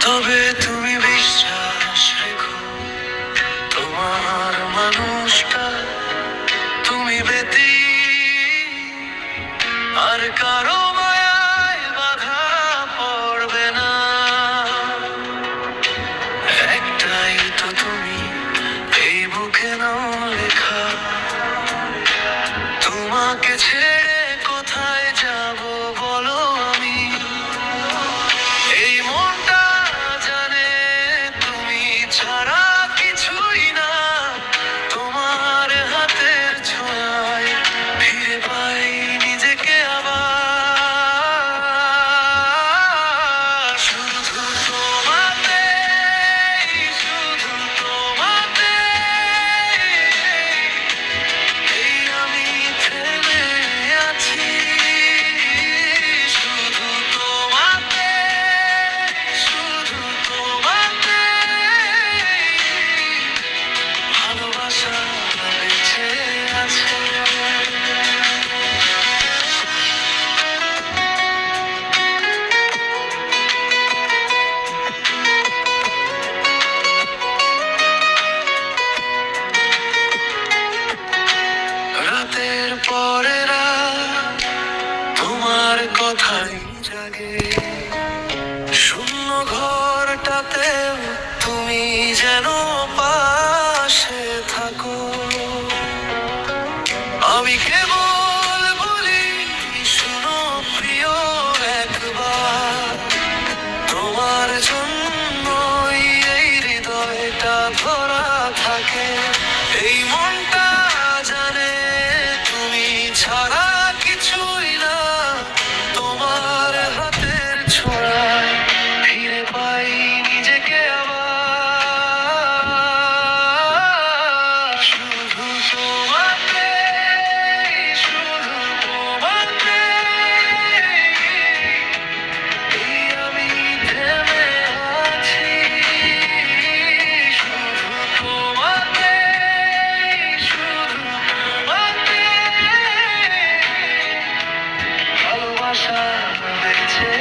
তবে তুমি বিশ্বাস রেখো তোমার মানুষটা, তুমি ব্যতী আর কারো মায়ায় বাধা পড়বে না। একটাই তো তুমি এই বুকে নাও লেখা, তোমাকে ছেড়ে কোথায় যাব বলো আমি। এই মনটা জানে তুমি ছাড়া কিছুই না, তোমার হাতের ছোঁয়ায় ফিরে পাই নিজেকে আবার। শুধু তোমাতে, শুধু তোমাতে এই আমি থেমে আছি। শুধু তোমাতে, শুধু তোমাতে ভালোবাসা বেঁচে আছে। রাতের পরে রাত তোমার কথাই জাগে, শূন্য ঘরটাতে তুমি যেন পাশে থাকো। আমি কেবল বলি শুনো প্রিয় একবার, তোমার জন্যই এই হৃদয়টা ভরা থাকে। এই মনটা জানে তুমি ছাড়া কিছুই না, তোমার হাতের ছোঁয়ায় ফিরে পাই নিজেকে আবার। শুধু তোমাতে, শুধু তোমাতে এই আমি থেমে আছি। শুধু তোমাতে, শুধু তোমাতে ভালোবাসা বেঁচে